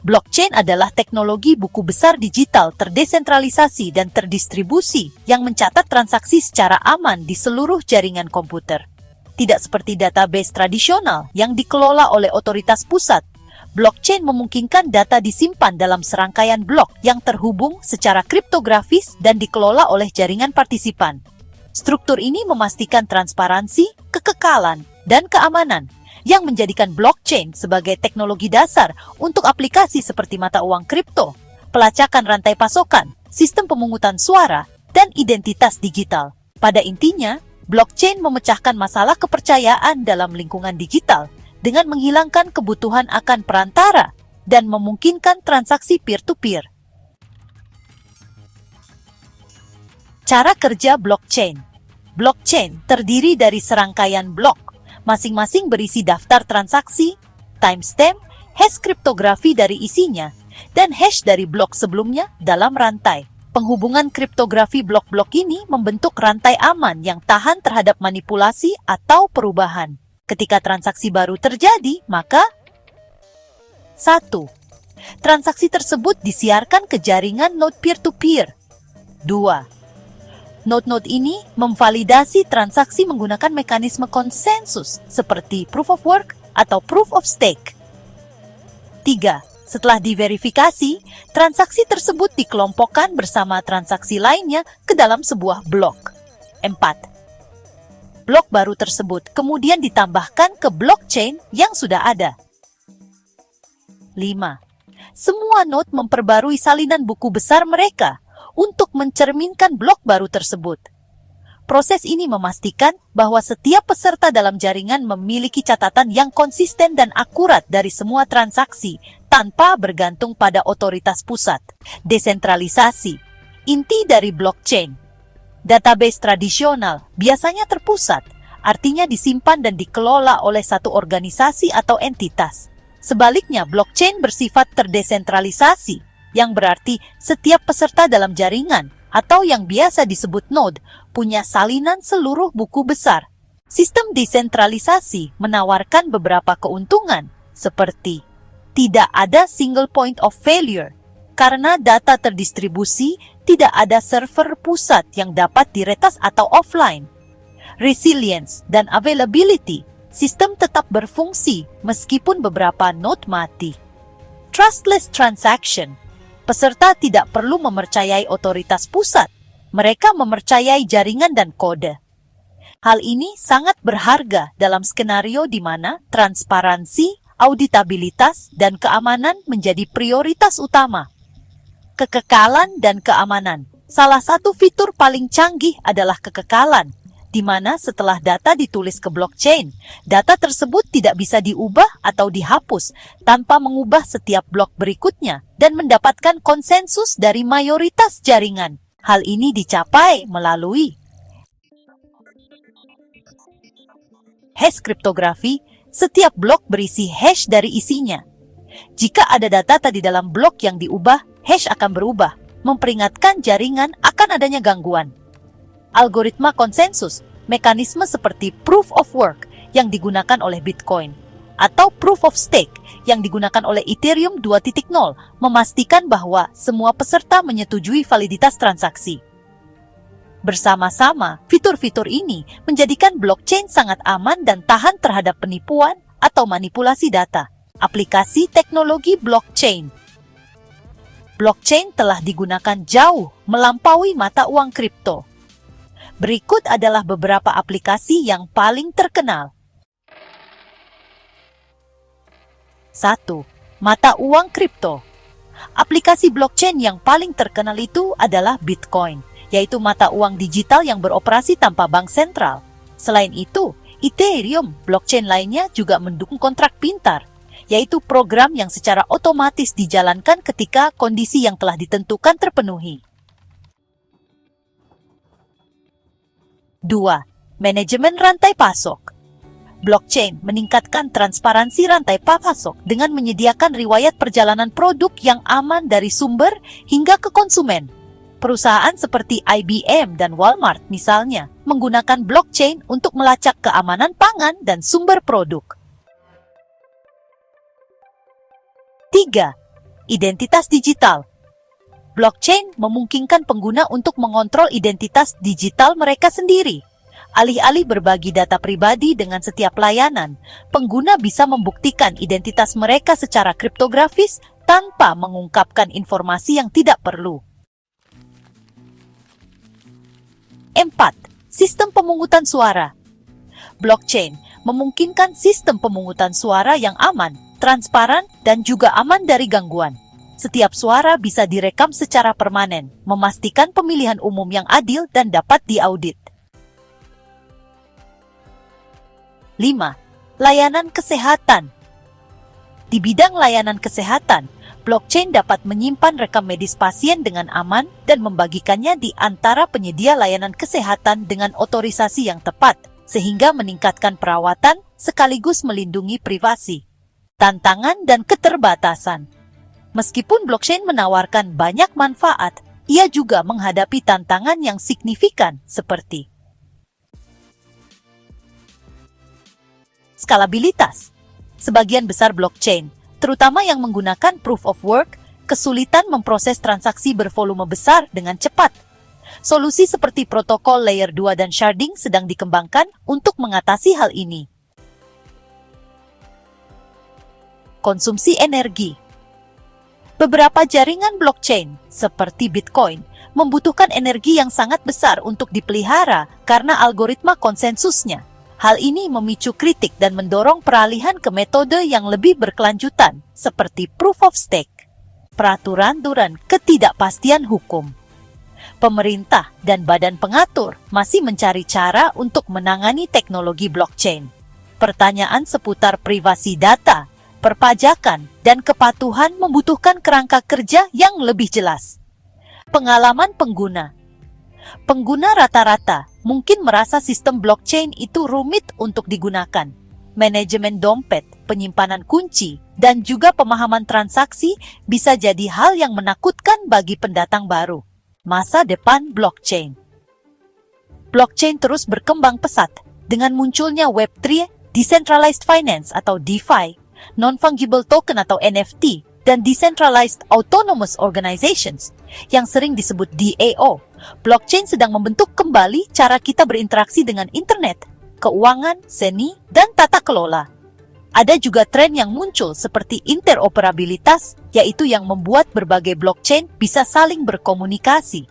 Blockchain adalah teknologi buku besar digital terdesentralisasi dan terdistribusi yang mencatat transaksi secara aman di seluruh jaringan komputer. Tidak seperti database tradisional yang dikelola oleh otoritas pusat, blockchain memungkinkan data disimpan dalam serangkaian blok yang terhubung secara kriptografis dan dikelola oleh jaringan partisipan. Struktur ini memastikan transparansi, kekekalan, dan keamanan, yang menjadikan blockchain sebagai teknologi dasar untuk aplikasi seperti mata uang kripto, pelacakan rantai pasokan, sistem pemungutan suara, dan identitas digital. Pada intinya, blockchain memecahkan masalah kepercayaan dalam lingkungan digital dengan menghilangkan kebutuhan akan perantara dan memungkinkan transaksi peer-to-peer. Cara kerja blockchain. Blockchain terdiri dari serangkaian blok, masing-masing berisi daftar transaksi, timestamp, hash kriptografi dari isinya, dan hash dari blok sebelumnya dalam rantai. Penghubungan kriptografi blok-blok ini membentuk rantai aman yang tahan terhadap manipulasi atau perubahan. Ketika transaksi baru terjadi, maka 1. Transaksi tersebut disiarkan ke jaringan node peer-to-peer. 2. Node-node ini memvalidasi transaksi menggunakan mekanisme konsensus seperti proof of work atau proof of stake. 3. Setelah diverifikasi, transaksi tersebut dikelompokkan bersama transaksi lainnya ke dalam sebuah blok. 4. Blok baru tersebut kemudian ditambahkan ke blockchain yang sudah ada. 5. Semua node memperbarui salinan buku besar mereka untuk mencerminkan blok baru tersebut. Proses ini memastikan bahwa setiap peserta dalam jaringan memiliki catatan yang konsisten dan akurat dari semua transaksi tanpa bergantung pada otoritas pusat. Desentralisasi. Inti dari blockchain. Database tradisional biasanya terpusat, artinya disimpan dan dikelola oleh satu organisasi atau entitas. Sebaliknya, blockchain bersifat terdesentralisasi, yang berarti setiap peserta dalam jaringan atau yang biasa disebut node punya salinan seluruh buku besar. Sistem desentralisasi menawarkan beberapa keuntungan seperti tidak ada single point of failure karena data terdistribusi, tidak ada server pusat yang dapat diretas atau offline. Resilience dan availability, sistem tetap berfungsi meskipun beberapa node mati. Trustless transaction, peserta tidak perlu mempercayai otoritas pusat, mereka mempercayai jaringan dan kode. Hal ini sangat berharga dalam skenario di mana transparansi, auditabilitas, dan keamanan menjadi prioritas utama. Kekekalan dan keamanan. Salah satu fitur paling canggih adalah kekekalan, di mana setelah data ditulis ke blockchain, data tersebut tidak bisa diubah atau dihapus tanpa mengubah setiap blok berikutnya dan mendapatkan konsensus dari mayoritas jaringan. Hal ini dicapai melalui hash kriptografi. Setiap blok berisi hash dari isinya. Jika ada data di dalam blok yang diubah, hash akan berubah, memperingatkan jaringan akan adanya gangguan. Algoritma konsensus, mekanisme seperti proof of work yang digunakan oleh Bitcoin atau proof of stake yang digunakan oleh Ethereum 2.0 memastikan bahwa semua peserta menyetujui validitas transaksi. Bersama-sama, fitur-fitur ini menjadikan blockchain sangat aman dan tahan terhadap penipuan atau manipulasi data. Aplikasi teknologi blockchain. Blockchain telah digunakan jauh melampaui mata uang kripto. Berikut adalah beberapa aplikasi yang paling terkenal. 1. Mata uang kripto. Aplikasi blockchain yang paling terkenal itu adalah Bitcoin, yaitu mata uang digital yang beroperasi tanpa bank sentral. Selain itu, Ethereum, blockchain lainnya juga mendukung kontrak pintar, yaitu program yang secara otomatis dijalankan ketika kondisi yang telah ditentukan terpenuhi. 2. Manajemen rantai pasok. Blockchain meningkatkan transparansi rantai pasok dengan menyediakan riwayat perjalanan produk yang aman dari sumber hingga ke konsumen. Perusahaan seperti IBM dan Walmart misalnya menggunakan blockchain untuk melacak keamanan pangan dan sumber produk. 3. Identitas digital. Blockchain memungkinkan pengguna untuk mengontrol identitas digital mereka sendiri. Alih-alih berbagi data pribadi dengan setiap layanan, pengguna bisa membuktikan identitas mereka secara kriptografis tanpa mengungkapkan informasi yang tidak perlu. 4. Sistem pemungutan suara. Blockchain memungkinkan sistem pemungutan suara yang aman, transparan, dan juga aman dari gangguan. Setiap suara bisa direkam secara permanen, memastikan pemilihan umum yang adil dan dapat diaudit. 5. Layanan kesehatan. Di bidang layanan kesehatan, blockchain dapat menyimpan rekam medis pasien dengan aman dan membagikannya di antara penyedia layanan kesehatan dengan otorisasi yang tepat, sehingga meningkatkan perawatan sekaligus melindungi privasi. Tantangan dan keterbatasan. Meskipun blockchain menawarkan banyak manfaat, ia juga menghadapi tantangan yang signifikan seperti skalabilitas. Sebagian besar blockchain, terutama yang menggunakan proof of work, kesulitan memproses transaksi bervolume besar dengan cepat. Solusi seperti protokol layer 2 dan sharding sedang dikembangkan untuk mengatasi hal ini. Konsumsi energi. Beberapa jaringan blockchain, seperti Bitcoin, membutuhkan energi yang sangat besar untuk dipelihara karena algoritma konsensusnya. Hal ini memicu kritik dan mendorong peralihan ke metode yang lebih berkelanjutan, seperti proof of stake. Peraturan dan ketidakpastian hukum. Pemerintah dan badan pengatur masih mencari cara untuk menangani teknologi blockchain. Pertanyaan seputar privasi data, perpajakan, dan kepatuhan membutuhkan kerangka kerja yang lebih jelas. Pengalaman pengguna. Pengguna rata-rata mungkin merasa sistem blockchain itu rumit untuk digunakan. Manajemen dompet, penyimpanan kunci, dan juga pemahaman transaksi bisa jadi hal yang menakutkan bagi pendatang baru. Masa depan blockchain. Blockchain terus berkembang pesat dengan munculnya Web3, Decentralized Finance atau DeFi, Non-Fungible Token atau NFT, dan Decentralized Autonomous Organizations yang sering disebut DAO. Blockchain sedang membentuk kembali cara kita berinteraksi dengan internet, keuangan, seni, dan tata kelola. Ada juga tren yang muncul seperti interoperabilitas, yaitu yang membuat berbagai blockchain bisa saling berkomunikasi.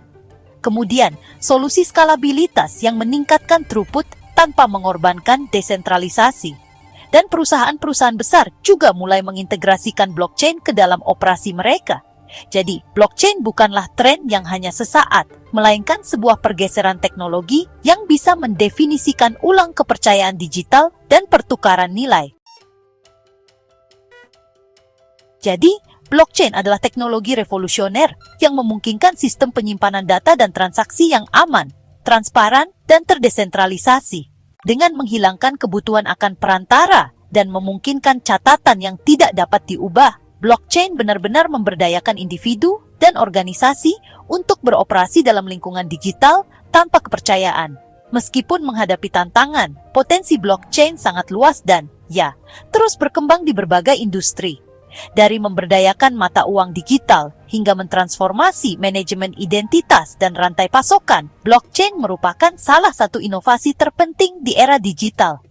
Kemudian, solusi skalabilitas yang meningkatkan throughput tanpa mengorbankan desentralisasi. Dan perusahaan-perusahaan besar juga mulai mengintegrasikan blockchain ke dalam operasi mereka. Jadi, blockchain bukanlah tren yang hanya sesaat, melainkan sebuah pergeseran teknologi yang bisa mendefinisikan ulang kepercayaan digital dan pertukaran nilai. Jadi, blockchain adalah teknologi revolusioner yang memungkinkan sistem penyimpanan data dan transaksi yang aman, transparan, dan terdesentralisasi. Dengan menghilangkan kebutuhan akan perantara dan memungkinkan catatan yang tidak dapat diubah, blockchain benar-benar memberdayakan individu dan organisasi untuk beroperasi dalam lingkungan digital tanpa kepercayaan. Meskipun menghadapi tantangan, potensi blockchain sangat luas dan, terus berkembang di berbagai industri. Dari memberdayakan mata uang digital hingga mentransformasi manajemen identitas dan rantai pasokan, blockchain merupakan salah satu inovasi terpenting di era digital.